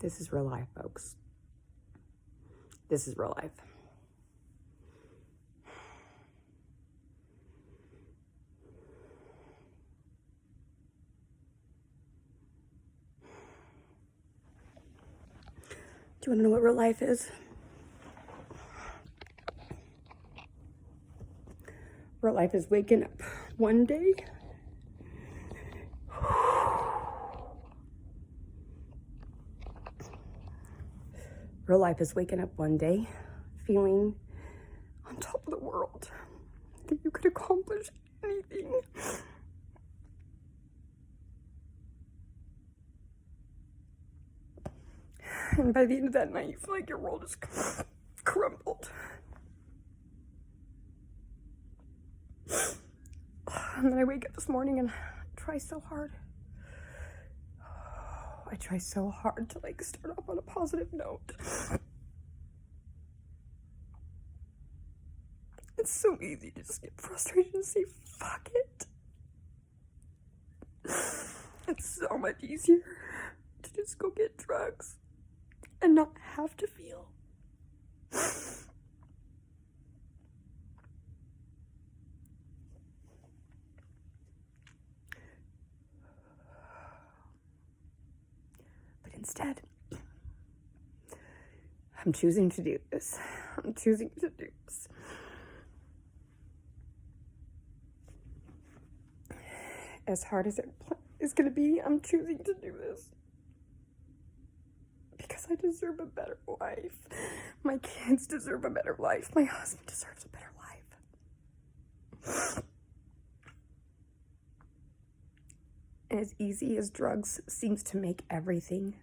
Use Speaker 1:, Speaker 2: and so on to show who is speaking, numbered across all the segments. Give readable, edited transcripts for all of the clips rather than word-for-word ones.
Speaker 1: This is real life, folks. This is real life. Do you want to know what real life is? Real life is waking up one day. Real life is waking up one day feeling on top of the world, that you could accomplish anything. And by the end of that night, you feel like your world is crumbled. And then I wake up this morning and I try so hard. I try so hard to start off on a positive note. It's so easy to just get frustrated and say, fuck it. It's so much easier to just go get drugs and not have to feel. But instead, I'm choosing to do this. I'm choosing to do this. As hard as it is going to be, I'm choosing to do this. Because I deserve a better life. My kids deserve a better life. My husband deserves a better life. And as easy as drugs seems to make everything,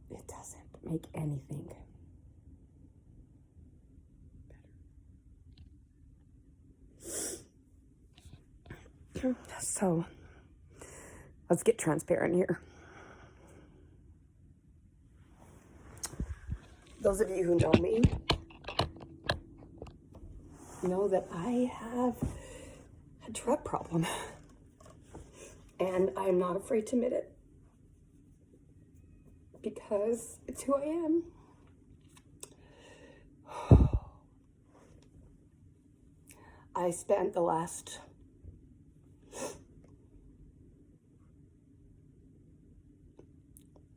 Speaker 1: it doesn't make anything better. So, let's get transparent here. Those of you who know me know that I have a drug problem. And I'm not afraid to admit it. Because it's who I am. I spent the last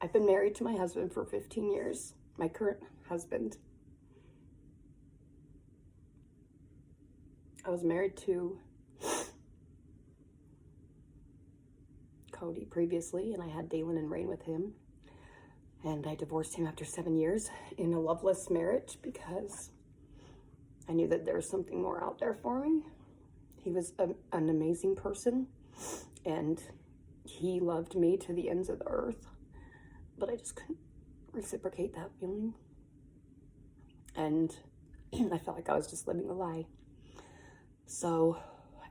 Speaker 1: I've been married to my husband for 15 years, my current husband. I was married to Cody previously, and I had Dalen and Rain with him. And I divorced him after 7 years in a loveless marriage because I knew that there was something more out there for me. He was an amazing person, and he loved me to the ends of the earth. But I just couldn't reciprocate that feeling. And I felt like I was just living a lie. So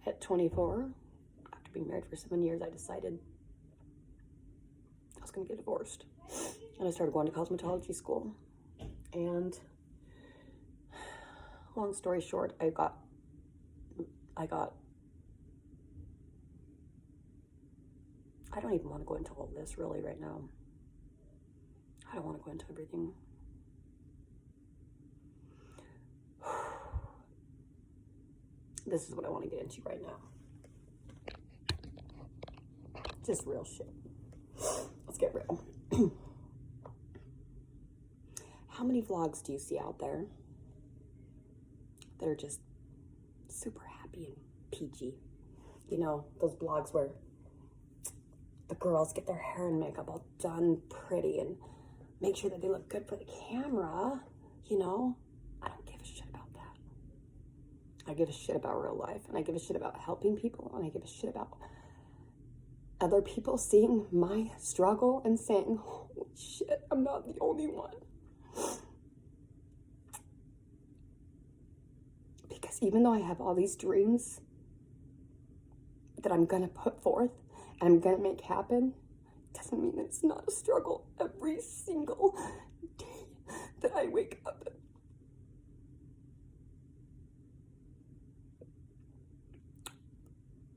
Speaker 1: at 24, after being married for 7 years, I decided I was going to get divorced. And I started going to cosmetology school. And long story short, I don't even want to go into all this really right now. I don't want to go into everything. This is what I want to get into right now. Just real shit. Let's get real. How many vlogs do you see out there that are just super happy and peachy? You know, those vlogs where the girls get their hair and makeup all done pretty and make sure that they look good for the camera, you know? I don't give a shit about that. I give a shit about real life, and I give a shit about helping people, and I give a shit about other people seeing my struggle and saying, holy shit, I'm not the only one. Because even though I have all these dreams that I'm gonna put forth and I'm gonna make happen, doesn't mean that it's not a struggle every single day that I wake up.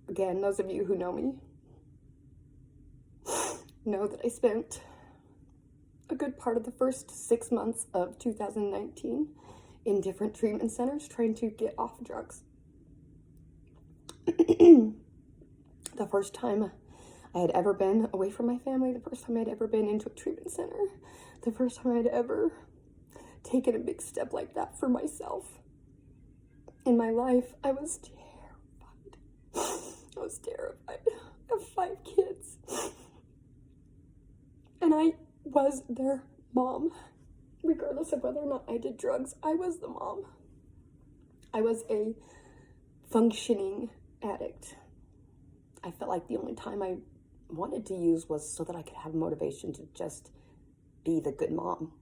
Speaker 1: Again, those of you who know me know that I spent a good part of the first 6 months of 2019 in different treatment centers trying to get off drugs. The first time I had ever been away from my family, the first time I'd ever been into a treatment center, the first time I'd ever taken a big step like that for myself in my life, I was terrified. I was terrified. I have 5 kids. And I was their mom. Regardless of whether or not I did drugs, I was the mom. I was a functioning addict. I felt like the only time I wanted to use was so that I could have motivation to just be the good mom.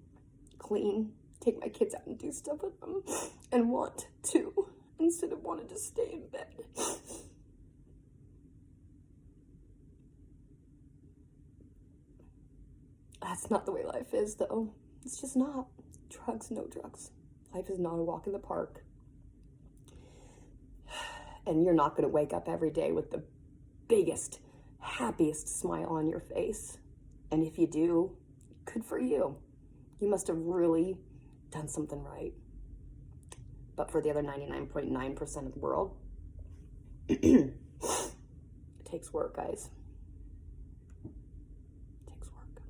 Speaker 1: Clean, take my kids out and do stuff with them, and want to, instead of wanting to stay in bed. That's not the way life is, though. It's just not. Drugs, no drugs. Life is not a walk in the park. And you're not going to wake up every day with the biggest, happiest smile on your face. And if you do, good for you. You must have really done something right. But for the other 99.9% of the world, it takes work, guys. It takes work.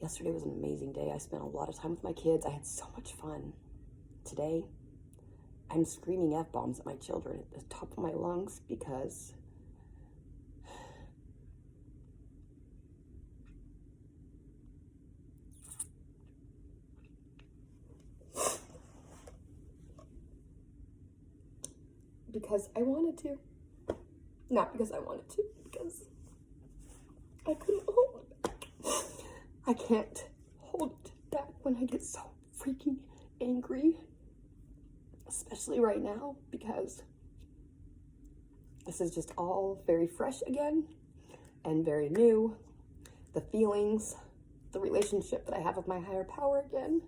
Speaker 1: Yesterday was an amazing day. I spent a lot of time with my kids. I had so much fun. Today, I'm screaming F-bombs at my children at the top of my lungs because I wanted to. Not because I wanted to, because I couldn't hold it back. I can't hold it back when I get so freaking angry. Especially right now, because this is just all very fresh again and very new. The feelings, the relationship that I have with my higher power again.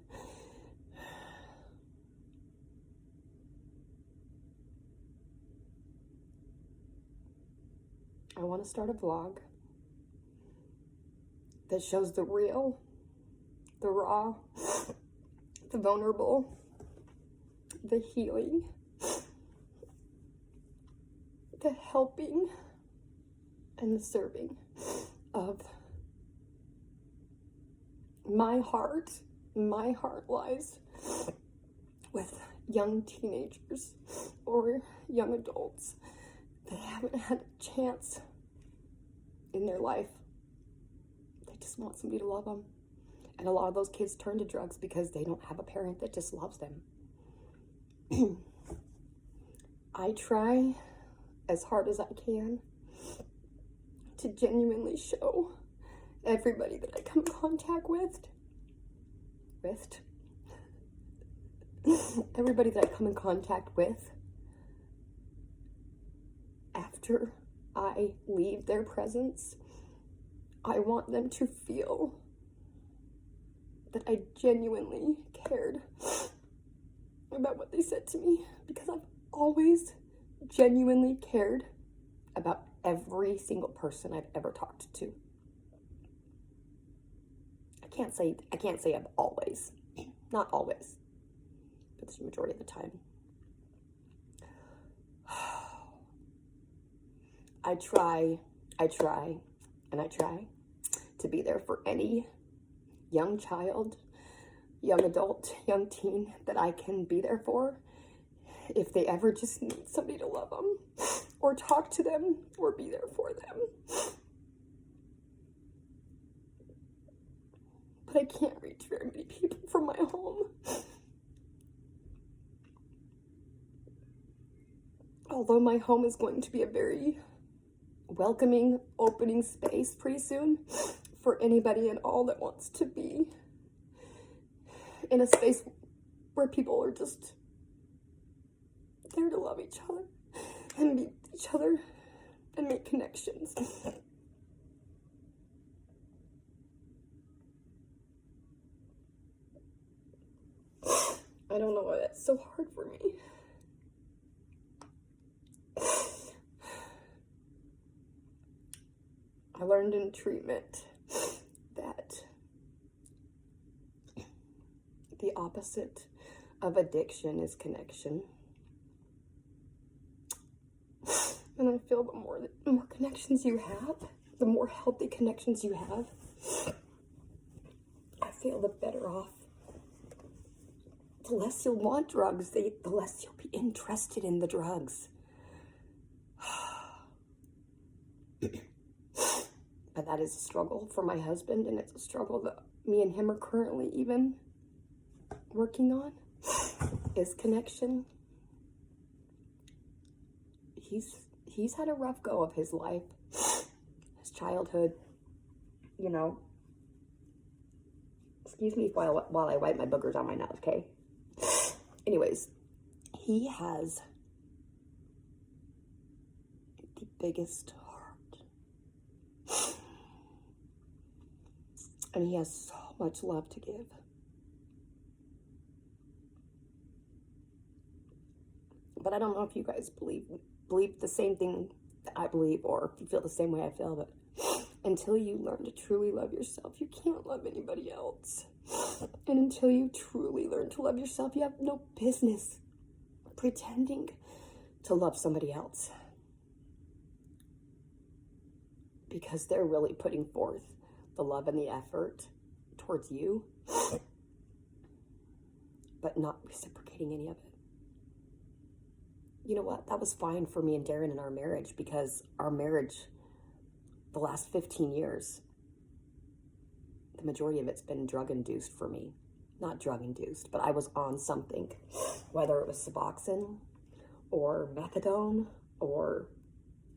Speaker 1: I want to start a vlog that shows the real, the raw, the vulnerable, the healing, the helping, and the serving of my heart. My heart lies with young teenagers or young adults that haven't had a chance in their life. They just want somebody to love them. And a lot of those kids turn to drugs because they don't have a parent that just loves them. I try as hard as I can to genuinely show everybody that I come in contact with, everybody that I come in contact with, after I leave their presence, I want them to feel that I genuinely cared about what they said to me, because I've always genuinely cared about every single person I've ever talked to. I can't say I've always, not always, but it's the majority of the time. I try, and I try to be there for any young child, young adult, young teen that I can be there for if they ever just need somebody to love them or talk to them or be there for them. But I can't reach very many people from my home. Although my home is going to be a very welcoming, opening space pretty soon for anybody and all that wants to be in a space where people are just there to love each other and meet each other and make connections. I don't know why that's so hard for me. I learned in treatment opposite of addiction is connection. And I feel the more connections you have, the more healthy connections you have, I feel the better off. The less you'll want drugs, the less you'll be interested in the drugs. But that is a struggle for my husband, and it's a struggle that me and him are currently even working on, is connection. He's had a rough go of his life, his childhood, you know. Excuse me while I wipe my boogers on my nose, okay? Anyways, he has the biggest heart. And he has so much love to give. But I don't know if you guys believe the same thing that I believe, or if you feel the same way I feel, but until you learn to truly love yourself, you can't love anybody else. And until you truly learn to love yourself, you have no business pretending to love somebody else. Because they're really putting forth the love and the effort towards you, but not reciprocating any of it. You know what? That was fine for me and Darren in our marriage, because our marriage, the last 15 years, the majority of it's been drug-induced for me. Not drug-induced, but I was on something, whether it was Suboxone or methadone or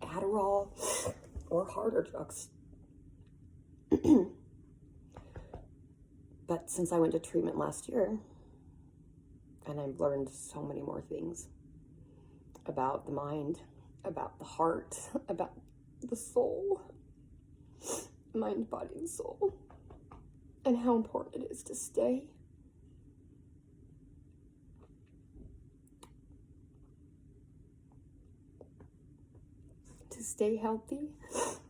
Speaker 1: Adderall or harder drugs. But since I went to treatment last year, and I've learned so many more things about the mind, about the heart, about the soul, mind, body, and soul, and how important it is to stay healthy,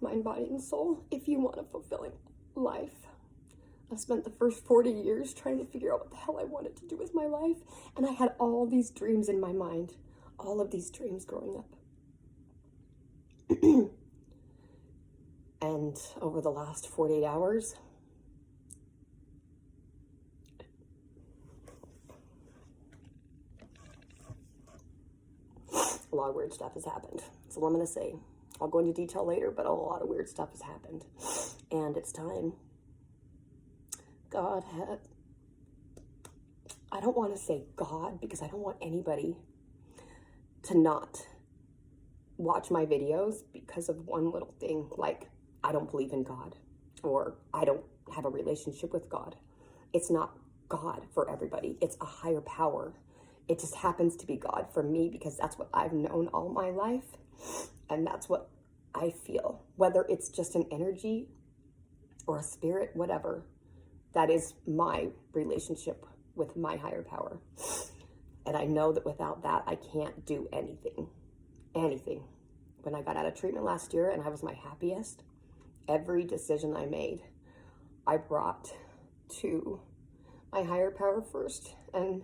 Speaker 1: mind, body, and soul, if you want a fulfilling life. I spent the first 40 years trying to figure out what the hell I wanted to do with my life, and I had all these dreams in my mind, all of these dreams growing up. And over the last 48 hours, a lot of weird stuff has happened. That's all I'm going to say. I'll go into detail later, but a lot of weird stuff has happened. And it's time. God had... I don't want to say God, because I don't want anybody to not watch my videos because of one little thing, like I don't believe in God, or I don't have a relationship with God. It's not God for everybody. It's a higher power. It just happens to be God for me, because that's what I've known all my life, and that's what I feel. Whether it's just an energy or a spirit, whatever, that is my relationship with my higher power. And I know that without that, I can't do anything. Anything. When I got out of treatment last year and I was my happiest, every decision I made, I brought to my higher power first. And